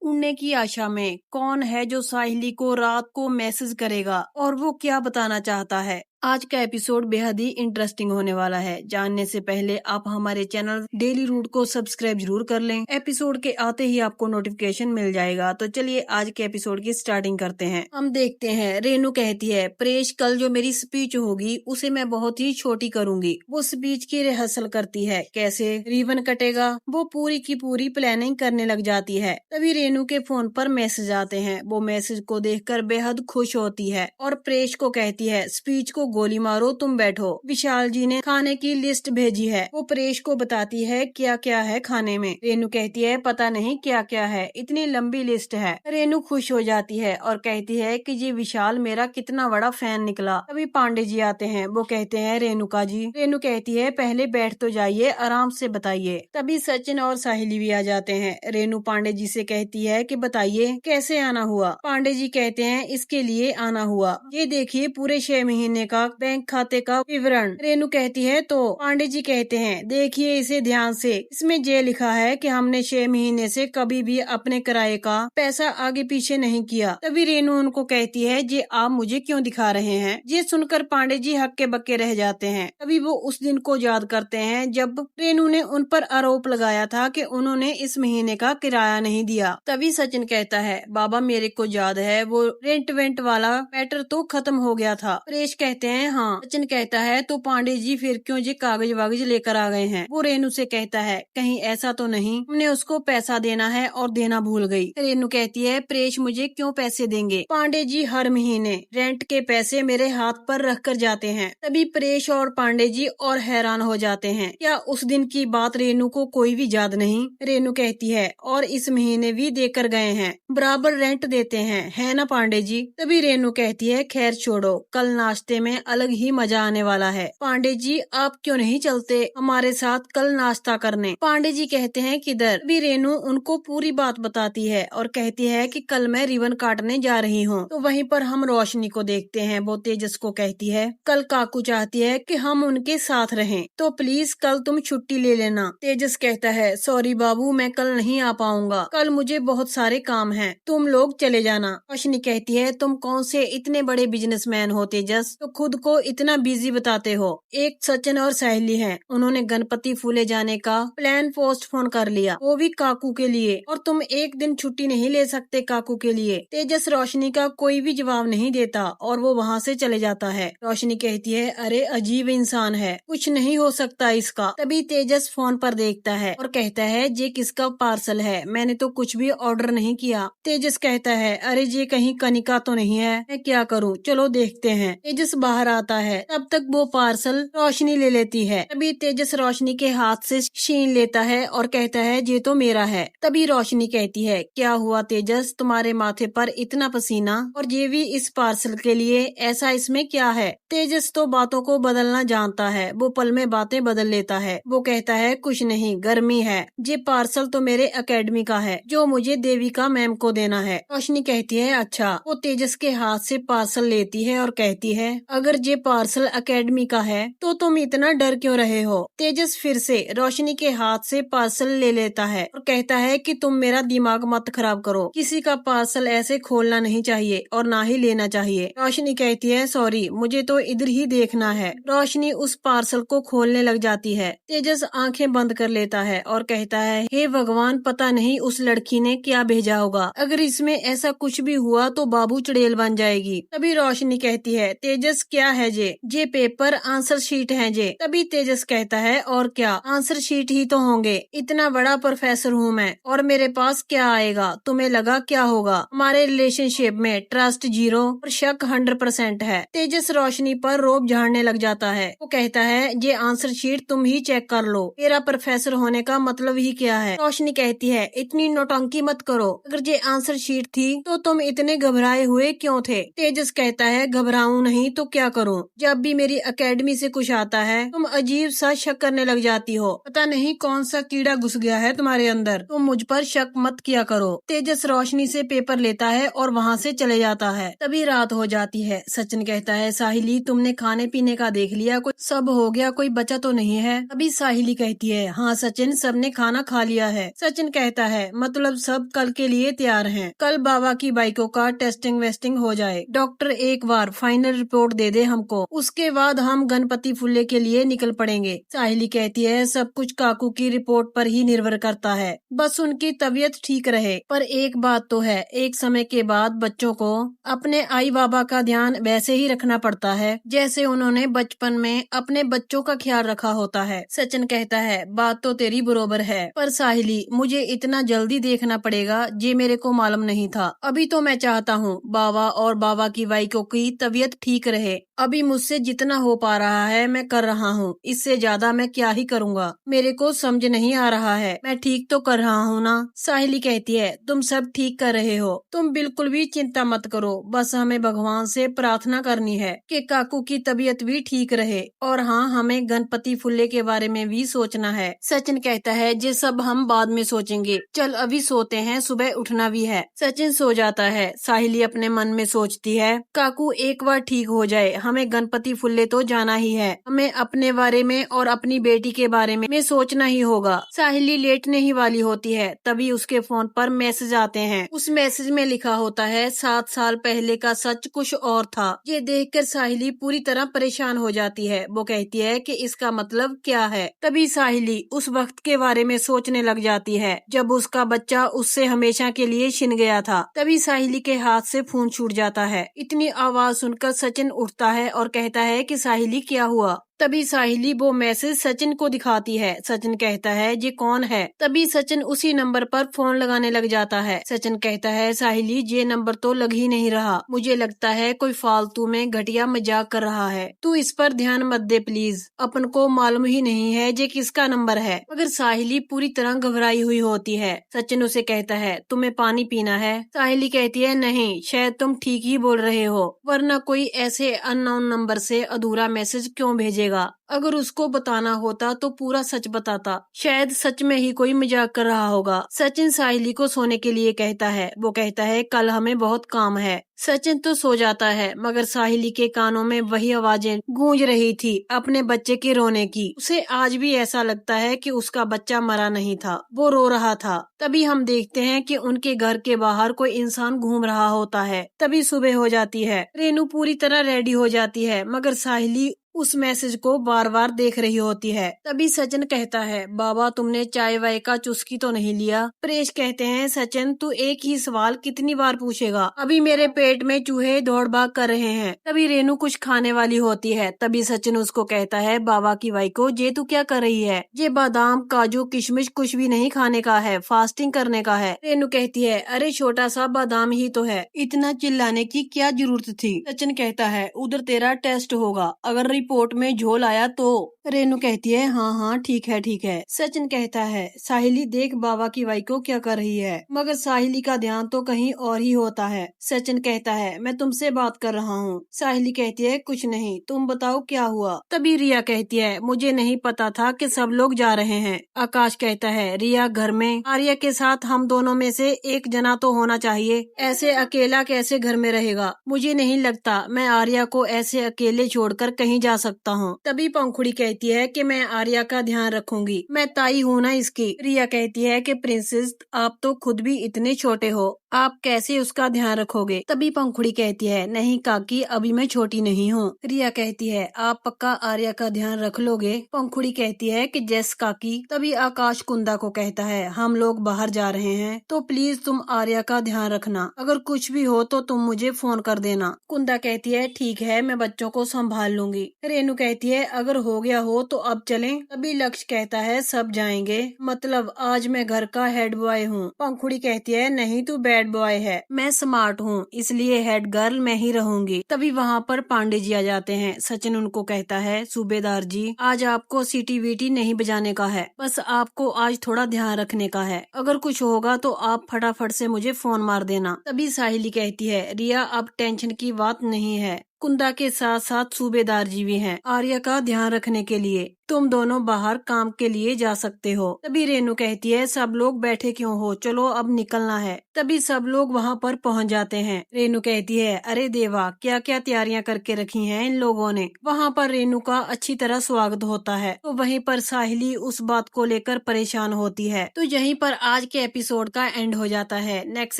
उड़ने की आशा में कौन है जो साहिली को रात को मैसेज करेगा और वो क्या बताना चाहता है। आज का एपिसोड बेहद ही इंटरेस्टिंग होने वाला है। जानने से पहले आप हमारे चैनल डेली रूट को सब्सक्राइब जरूर कर लें। एपिसोड के आते ही आपको नोटिफिकेशन मिल जाएगा। तो चलिए आज के एपिसोड की स्टार्टिंग करते हैं। हम देखते हैं रेनू कहती है, प्रेश कल जो मेरी स्पीच होगी उसे मैं बहुत ही छोटी करूंगी। वो स्पीच की रिहर्सल करती है, कैसे रिबन कटेगा वो पूरी की पूरी प्लानिंग करने लग जाती है। तभी रेनू के फोन पर मैसेज आते हैं। वो मैसेज को देखकर बेहद खुश होती है और प्रेश को कहती है, स्पीच को गोली मारो, तुम बैठो। विशाल जी ने खाने की लिस्ट भेजी है। वो प्रेश को बताती है क्या क्या है खाने में। रेनू कहती है पता नहीं क्या क्या है, इतनी लंबी लिस्ट है। रेनू खुश हो जाती है और कहती है कि ये विशाल मेरा कितना बड़ा फैन निकला। तभी पांडे जी आते हैं। वो कहते हैं रेणुका जी। रेनू कहती है पहले बैठ तो जाइए, आराम से बताइए। तभी सचिन और साहिली भी आ जाते हैं। रेनू पांडे जी से कहती है कि बताइए कैसे आना हुआ। पांडे जी कहते हैं इसके लिए आना हुआ, ये देखिए पूरे 6 महीने का बैंक खाते का विवरण। रेनू कहती है तो पांडे जी कहते हैं देखिए इसे ध्यान से, इसमें ये लिखा है कि हमने 6 महीने से कभी भी अपने किराए का पैसा आगे पीछे नहीं किया। तभी रेनू उनको कहती है ये आप मुझे क्यों दिखा रहे हैं। ये सुनकर पांडे जी हक्के बक्के रह जाते हैं। तभी वो उस दिन को याद करते हैं जब रेनू ने उन पर आरोप लगाया था कि उन्होंने इस महीने का किराया नहीं दिया। तभी सचिन कहता है बाबा मेरे को याद है, वो रेंट वेंट वाला मैटर तो खत्म हो गया था। प्रेश कहते हैं हाँ। सचिन कहता है तो पांडे जी फिर क्यों ये कागज वागज लेकर आ गए हैं। वो रेनू से कहता है कहीं ऐसा तो नहीं हमने उसको पैसा देना है और देना भूल गई। रेनू कहती है प्रेश मुझे क्यों पैसे देंगे, पांडे जी हर महीने रेंट के पैसे मेरे हाथ पर रख कर जाते हैं। तभी प्रेश और पांडे जी और हैरान हो जाते हैं, क्या उस दिन की बात रेनू को कोई भी याद नहीं। रेनू कहती है और इस महीने भी देकर गए हैं, बराबर रेंट देते हैं, है ना पांडे जी। तभी रेनू कहती है खैर छोड़ो, कल नाश्ते में अलग ही मजा आने वाला है। पांडे जी आप क्यों नहीं चलते हमारे साथ कल नाश्ता करने। पांडे जी कहते हैं किधर। भी रेनू उनको पूरी बात बताती है और कहती है कि कल मैं रिबन काटने जा रही हूँ। तो वहीं पर हम रोशनी को देखते हैं। वो तेजस को कहती है कल काकू चाहती है कि हम उनके साथ रहें, तो प्लीज कल तुम छुट्टी ले लेना। तेजस कहता है सॉरी बाबू मैं कल नहीं आ पाऊंगा, कल मुझे बहुत सारे काम हैं, तुम लोग चले जाना। रोशनी कहती है तुम कौन से इतने बड़े बिजनेसमैन हो तेजस, तो खुद को इतना बिजी बताते हो। एक सचिन और सहेली हैं, उन्होंने गणपति फूले जाने का प्लान पोस्टपोन कर लिया, वो भी काकू के लिए, और तुम एक दिन छुट्टी नहीं ले सकते काकू के लिए। तेजस रोशनी का कोई भी जवाब नहीं देता और वो वहाँ से चले जाता है। रोशनी कहती है अरे अजीब इंसान है, कुछ नहीं हो सकता इसका। तभी तेजस फोन पर देखता है और कहता है ये किसका पार्सल है, मैंने तो कुछ भी ऑर्डर नहीं किया। तेजस कहता है अरे ये कहीं कनिका तो नहीं है, मैं क्या करूँ, चलो देखते हैं। तेजस बाहर आता है, तब तक वो पार्सल रोशनी ले लेती है। तभी तेजस रोशनी के हाथ से छीन लेता है और कहता है ये तो मेरा है। तभी रोशनी कहती है क्या हुआ तेजस, तुम्हारे माथे पर इतना पसीना और ये भी इस पार्सल के लिए, ऐसा इसमें क्या है। तेजस तो बातों को बदलना जानता है, वो पल में बातें बदल लेता है। वो कहता है कुछ नहीं, गर्मी है, ये पार्सल तो मेरे एकेडमी का है जो मुझे देविका मैम को देना है। रोशनी कहती है अच्छा। वो तेजस के हाथ से पार्सल लेती है और कहती है अगर ये पार्सल एकेडमी का है तो तुम इतना डर क्यों रहे हो। तेजस फिर से रोशनी के हाथ से पार्सल ले लेता है और कहता है कि तुम मेरा दिमाग मत खराब करो, किसी का पार्सल ऐसे खोलना नहीं चाहिए और ना ही लेना चाहिए। रोशनी कहती है सॉरी, मुझे तो इधर ही देखना है। रोशनी उस पार्सल को खोलने लग जाती है। तेजस आंखें बंद कर लेता है और कहता है हे भगवान, पता नहीं उस लड़की ने क्या भेजा होगा, अगर इसमें ऐसा कुछ भी हुआ तो बाबू चुड़ैल बन जाएगी। तभी रोशनी कहती है तेजस क्या है ये पेपर आंसर शीट है जे। तभी तेजस कहता है और क्या, आंसर शीट ही तो होंगे, इतना बड़ा प्रोफेसर हूँ मैं और मेरे पास क्या आएगा, तुम्हें लगा क्या होगा। हमारे रिलेशनशिप में ट्रस्ट 0 और शक 100% है। तेजस रोशनी पर रोब झाड़ने लग जाता है। वो कहता है ये आंसर शीट तुम ही चेक कर लो, तेरा प्रोफेसर होने का मतलब ही क्या है। रोशनी कहती है इतनी नौटंकी मत करो, अगर ये आंसर शीट थी तो तुम इतने घबराए हुए क्यों थे। तेजस कहता है घबराऊं नहीं तो क्या करूं? जब भी मेरी एकेडमी से कुछ आता है तुम अजीब सा शक करने लग जाती हो। पता नहीं कौन सा कीड़ा घुस गया है तुम्हारे अंदर। तुम मुझ पर शक मत किया करो। तेजस रोशनी से पेपर लेता है और वहाँ से चले जाता है। तभी रात हो जाती है। सचिन कहता है, साहिली तुमने खाने पीने का देख लिया? कुछ सब हो गया, कोई बचा तो नहीं है? अभी साहिली कहती है, हाँ सचिन, सबने खाना खा लिया है। सचिन कहता है, मतलब सब कल के लिए तैयार हैं। कल बाबा की बाइकों का टेस्टिंग वेस्टिंग हो जाए। डॉक्टर एक बार फाइनल रिपोर्ट दे दे हमको, उसके बाद हम गणपति फुल्ले के लिए निकल पड़ेंगे। साहिली कहती है, सब कुछ काकू की रिपोर्ट पर ही निर्भर करता है, बस उनकी तबीयत ठीक रहे। पर एक बात तो है, एक समय के बाद बच्चों को अपने आई बाबा का ध्यान वैसे ही रखना पड़ता है जैसे उन्होंने बचपन में अपने बच्चों का ख्याल रखा होता है। सचिन कहता है, बात तो तेरी बरोबर है, पर साहिली मुझे इतना जल्दी देखना पड़ेगा ये मेरे को मालूम नहीं था। अभी तो मैं चाहता हूँ बाबा और बाबा की वाइकों की तबीयत ठीक रहे। अभी मुझसे जितना हो पा रहा है मैं कर रहा हूँ, इससे ज्यादा मैं क्या ही करूँगा। मेरे को समझ नहीं आ रहा है मैं ठीक तो कर रहा हूँ ना? साहिली कहती है, तुम सब ठीक कर रहे हो, तुम बिल्कुल भी चिंता मत करो। बस हमें भगवान से प्रार्थना करनी है कि काकू की तबीयत भी ठीक रहे। और हाँ, हमें गणपति फुल्ले के बारे में भी सोचना है। सचिन कहता है, ये सब हम बाद में सोचेंगे, चल अभी सोते हैं, सुबह उठना भी है। सचिन सो जाता है। साहिली अपने मन में सोचती है, काकू एक बार ठीक हो जाए, हमें गणपति फुल्ले तो जाना ही है। हमें अपने बारे में और अपनी बेटी के बारे में सोचना ही होगा। साहिली लेटने ही वाली होती है, तभी उसके फोन पर मैसेज आते हैं। उस मैसेज में लिखा होता है, 7 साल पहले का सच कुछ और था। ये देखकर साहिली पूरी तरह परेशान हो जाती है। वो कहती है कि इसका मतलब क्या है? तभी साहिली उस वक्त के बारे में सोचने लग जाती है जब उसका बच्चा उससे हमेशा के लिए छिन गया था। तभी साहिली के हाथ से फोन छूट जाता है। इतनी आवाज सुनकर सचिन उठता है और कहता है कि साहिली क्या हुआ? तभी साहिली वो मैसेज सचिन को दिखाती है। सचिन कहता है, ये कौन है? तभी सचिन उसी नंबर पर फोन लगाने लग जाता है। सचिन कहता है, साहिली ये नंबर तो लग ही नहीं रहा, मुझे लगता है कोई फालतू में घटिया मजाक कर रहा है, तू इस पर ध्यान मत दे प्लीज, अपन को मालूम ही नहीं है ये किसका नंबर है। मगर साहिली पूरी तरह घबराई हुई होती है। सचिन उसे कहता है, तुम्हें पानी पीना है? साहिली कहती है, नहीं, शायद तुम ठीक ही बोल रहे हो, वरना कोई ऐसे अननोन नंबर से अधूरा मैसेज क्यों भेजेगा? अगर उसको बताना होता तो पूरा सच बताता, शायद सच में ही कोई मजाक कर रहा होगा। सचिन साहिली को सोने के लिए कहता है। वो कहता है, कल हमें बहुत काम है। सचिन तो सो जाता है, मगर साहिली के कानों में वही आवाजें गूंज रही थी, अपने बच्चे के रोने की। उसे आज भी ऐसा लगता है कि उसका बच्चा मरा नहीं था, वो रो रहा था। तभी हम देखते हैं कि उनके घर के बाहर कोई इंसान घूम रहा होता है। तभी सुबह हो जाती है। रेनू पूरी तरह रेडी हो जाती है, मगर साहिली उस मैसेज को बार बार देख रही होती है। तभी सचिन कहता है, बाबा तुमने चाय वाय का चुस्की तो नहीं लिया? परेश कहते हैं, सचिन तू एक ही सवाल कितनी बार पूछेगा, अभी मेरे पेट में चूहे दौड़ भाग कर रहे हैं। तभी रेनू कुछ खाने वाली होती है। तभी सचिन उसको कहता है, बाबा की वाई को ये तू क्या कर रही है? ये बादाम काजू किशमिश कुछ भी नहीं खाने का है, फास्टिंग करने का है। रेनू कहती है, अरे छोटा सा बादाम ही तो है, इतना चिल्लाने की क्या जरूरत थी? सचिन कहता है, उधर तेरा टेस्ट होगा, अगर रिपोर्ट में झोल आया तो। रेनू कहती है, हाँ हाँ ठीक है ठीक है। सचिन कहता है, साहिली देख बाबा की वाई को क्या कर रही है। मगर साहिली का ध्यान तो कहीं और ही होता है। सचिन कहता है, मैं तुमसे बात कर रहा हूँ। साहिली कहती है, कुछ नहीं, तुम बताओ क्या हुआ। तभी रिया कहती है, मुझे नहीं पता था कि सब लोग जा रहे हैं। आकाश कहता है, रिया घर में आर्या के साथ हम दोनों में से एक जना तो होना चाहिए, ऐसे अकेला कैसे घर में रहेगा? मुझे नहीं लगता मैं आर्या को ऐसे अकेले छोड़कर कहीं जा सकता हूँ। तभी पंखुड़ी कहती है कि मैं आर्या का ध्यान रखूंगी, मैं ताई हूँ ना इसकी। रिया कहती है कि प्रिंसेस आप तो खुद भी इतने छोटे हो, आप कैसे उसका ध्यान रखोगे? तभी पंखुड़ी कहती है, नहीं काकी, अभी मैं छोटी नहीं हूँ। रिया कहती है, आप पक्का आर्या का ध्यान रख लोगे? पंखुड़ी कहती है कि जैस काकी। तभी आकाश कुंदा को कहता है, हम लोग बाहर जा रहे हैं तो प्लीज तुम आर्या का ध्यान रखना, अगर कुछ भी हो तो तुम मुझे फोन कर देना। कुंदा कहती है, ठीक है, मैं बच्चों को संभाल लूंगी। रेनू कहती है, अगर हो गया हो तो अब चलें? तभी लक्ष्य कहता है, सब जाएंगे, मतलब आज मैं घर का हेड बॉय हूँ। पंखुड़ी कहती है, नहीं तू बैड बॉय है, मैं स्मार्ट हूँ, इसलिए हेड गर्ल मैं ही रहूंगी। तभी वहाँ पर पांडे जी आ जाते हैं। सचिन उनको कहता है, सूबेदार जी आज आपको सीटी वीटी नहीं बजाने का है, बस आपको आज थोड़ा ध्यान रखने का है, अगर कुछ होगा तो आप फटाफट से मुझे फोन मार देना। तभी साहिली कहती है, रिया अब टेंशन की बात नहीं है, कुंदा के साथ साथ सूबेदार जी भी हैं आर्या का ध्यान रखने के लिए। तुम दोनों बाहर काम के लिए जा सकते हो। तभी रेनू कहती है, सब लोग बैठे क्यों हो, चलो अब निकलना है। तभी सब लोग वहाँ पर पहुँच जाते हैं। रेनू कहती है, अरे देवा, क्या क्या तैयारियां करके रखी हैं इन लोगों ने। वहाँ पर रेनू का अच्छी तरह स्वागत होता है। तो वहीं पर साहिली उस बात को लेकर परेशान होती है। तो यहीं पर आज के एपिसोड का एंड हो जाता है। नेक्स्ट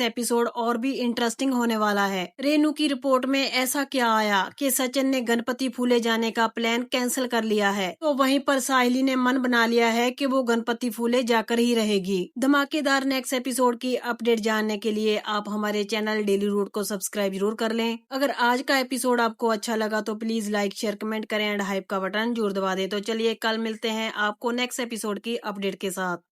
एपिसोड और भी इंटरेस्टिंग होने वाला है। रेनू की रिपोर्ट में ऐसा क्या आया कि सचिन ने गणपति फूले जाने का प्लान कैंसिल कर लिया है। तो वहीं पर साहिली ने मन बना लिया है कि वो गणपति फूले जाकर ही रहेगी। धमाकेदार नेक्स्ट एपिसोड की अपडेट जानने के लिए आप हमारे चैनल डेली रूट को सब्सक्राइब जरूर कर लें। अगर आज का एपिसोड आपको अच्छा लगा तो प्लीज लाइक शेयर कमेंट करें एंड हाइप का बटन जरूर दबा दें। तो चलिए कल मिलते हैं आपको नेक्स्ट एपिसोड की अपडेट के साथ।